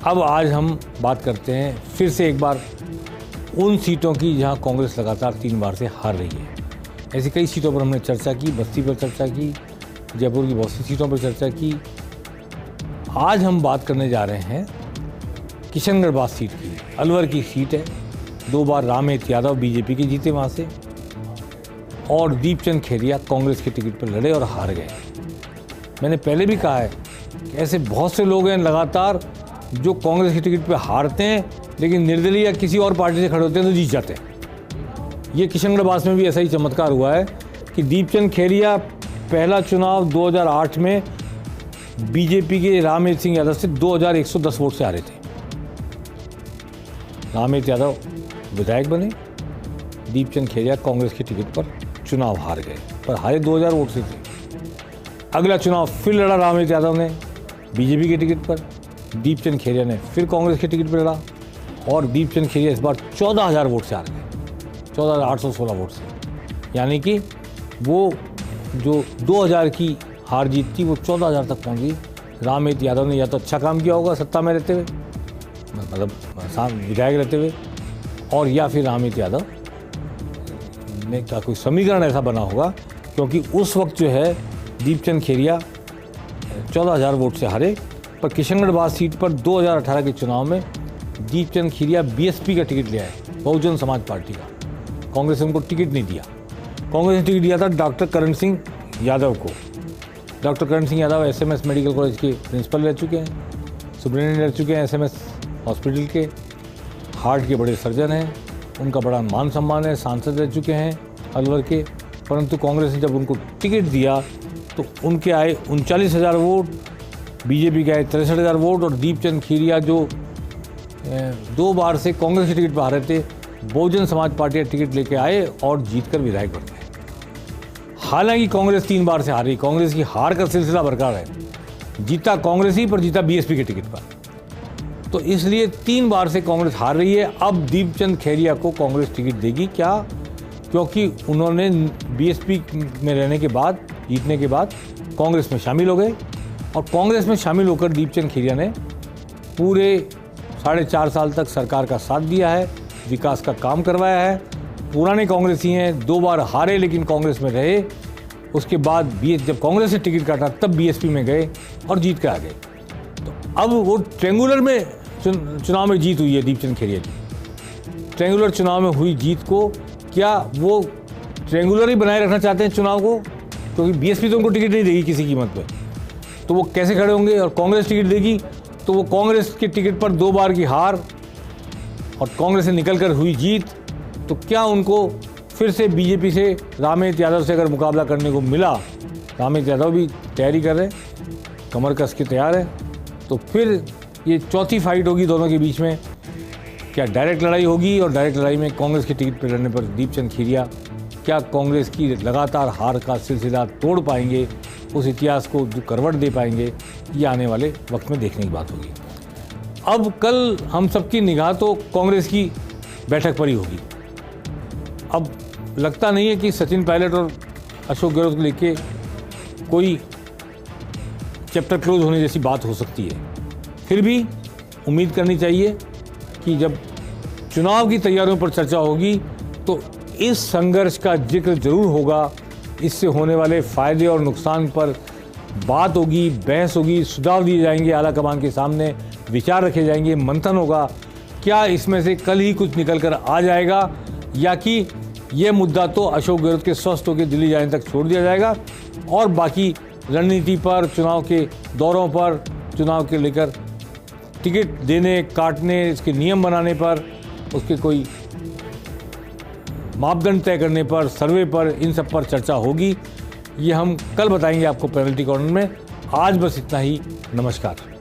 अब आज हम बात करते हैं फिर से एक बार उन सीटों की जहां कांग्रेस लगातार 3 बार से हार रही है। ऐसी कई सीटों पर हमने चर्चा की, बस्ती पर चर्चा की, जयपुर की बहुत सी सीटों पर चर्चा की। आज हम बात करने जा रहे हैं किशनगढ़ बास सीट की। अलवर की सीट है, 2 बार रामेत यादव बीजेपी के जीते वहाँ से, और दीपचंद खेरिया कांग्रेस के टिकट पर लड़े और हार गए। मैंने पहले भी कहा है कि ऐसे बहुत से लोग हैं लगातार जो कांग्रेस के टिकट पर हारते हैं, लेकिन निर्दलीय या किसी और पार्टी से खड़े होते हैं तो जीत जाते हैं। ये किशनगढ़ बास में भी ऐसा ही चमत्कार हुआ है कि दीपचंद खेरिया पहला चुनाव 2008 में बीजेपी के रामेत सिंह यादव से 2110 वोट से हारे थे। रामेत यादव विधायक बने, दीपचंद खेरिया कांग्रेस के टिकट पर चुनाव हार गए, पर हारे 2000 वोट से थे। अगला चुनाव फिर लड़ा रामेत यादव ने बीजेपी के टिकट पर, दीपचंद खेरिया ने फिर कांग्रेस के टिकट पर लड़ा और दीपचंद खेरिया इस बार 14,000 वोट से हार गए, 14,816 वोट से। यानी कि वो जो 2000 की हार जीत थी वो 14,000 तक पहुंच गई। रामेत यादव ने या तो अच्छा काम किया होगा सत्ता में रहते हुए, मतलब विधायक रहते हुए, और या फिर रामेत यादव ने का कोई समीकरण ऐसा बना होगा, क्योंकि उस वक्त जो है दीपचंद खेरिया 14,000 वोट से हारे। पर किशनगढ़ बास सीट पर 2018 के चुनाव में दीपचंद खेरिया बीएसपी का टिकट ले आए, बहुजन समाज पार्टी का। कांग्रेस ने उनको टिकट नहीं दिया। कांग्रेस ने टिकट दिया था डॉक्टर करण सिंह यादव को। Doctor Karan Singh Yadav SMS medical college के प्रिंसिपल रह चुके हैं, सुप्रिंटेंडेंट रह चुके हैं एसएमएस हॉस्पिटल के, हार्ट के बड़े सर्जन हैं, उनका बड़ा मान सम्मान है, सांसद रह चुके हैं अलवर के। परंतु कांग्रेस ने जब उनको टिकट दिया तो उनके आए 39,000 वोट, बीजेपी के आए 63,000 वोट, और दीपचंद खेरिया जो 2 बार से कांग्रेस के टिकट पर हारे थे, बहुजन समाज पार्टी का टिकट लेके आए और जीतकर विधायक बन गए। हालांकि कांग्रेस 3 बार से हारी, कांग्रेस की हार का सिलसिला बरकरार है। जीता कांग्रेस ही, पर जीता बीएसपी के टिकट पर। तो इसलिए 3 बार से कांग्रेस हार रही है। अब दीपचंद खेरिया को कांग्रेस टिकट देगी क्या? क्योंकि उन्होंने बीएसपी में रहने के बाद, जीतने के बाद कांग्रेस में शामिल हो गए, और कांग्रेस में शामिल होकर दीपचंद खेरिया ने पूरे 4.5 साल तक सरकार का साथ दिया है, विकास का काम करवाया है। पुराने कांग्रेसी हैं, 2 बार हारे लेकिन कांग्रेस में रहे। उसके बाद जब कांग्रेस से टिकट काटा तब बीएसपी में गए और जीत कर आ गए। तो अब वो ट्रेंगुलर में चुनाव में जीत हुई है दीपचंद खेरिया की। ट्रेंगुलर चुनाव में हुई जीत को क्या वो ट्रेंगुलर ही बनाए रखना चाहते हैं चुनाव को? क्योंकि बीएसपी तो उनको टिकट नहीं देगी किसी कीमत पे, तो वो कैसे खड़े होंगे? और कांग्रेस टिकट देगी तो वो कांग्रेस के टिकट पर 2 बार की हार और कांग्रेस से निकलकर हुई जीत, तो क्या उनको फिर से बीजेपी से रामेत यादव से अगर मुकाबला करने को मिला, रामेत यादव भी तैयारी कर रहे हैं, कमर कस के तैयार है, तो फिर ये चौथी फाइट होगी दोनों के बीच में। क्या डायरेक्ट लड़ाई होगी? और डायरेक्ट लड़ाई में कांग्रेस के टिकट पर लड़ने पर दीपचंद खेरिया क्या कांग्रेस की लगातार हार का सिलसिला तोड़ पाएंगे, उस इतिहास को जो करवट दे पाएंगे? ये आने वाले वक्त में देखने की बात होगी। अब कल हम सबकी निगाह तो कांग्रेस की बैठक पर ही होगी। अब लगता नहीं है कि सचिन पायलट और अशोक गहलोत को लेके कोई चैप्टर क्लोज होने जैसी बात हो सकती है। फिर भी उम्मीद करनी चाहिए कि जब चुनाव की तैयारियों पर चर्चा होगी तो इस संघर्ष का जिक्र जरूर होगा, इससे होने वाले फ़ायदे और नुकसान पर बात होगी, बहस होगी, सुझाव दिए जाएंगे आला कमान के सामने, विचार रखे जाएंगे, मंथन होगा। क्या इसमें से कल ही कुछ निकल कर आ जाएगा, या कि ये मुद्दा तो अशोक गहलोत के स्वस्थ होकर दिल्ली जाने तक छोड़ दिया जाएगा और बाकी रणनीति पर, चुनाव के दौरों पर, चुनाव के लेकर टिकट देने, काटने, इसके नियम बनाने पर, उसके कोई मापदंड तय करने पर, सर्वे पर, इन सब पर चर्चा होगी। ये हम कल बताएंगे आपको पेनल्टी कॉर्नर में। आज बस इतना ही। नमस्कार।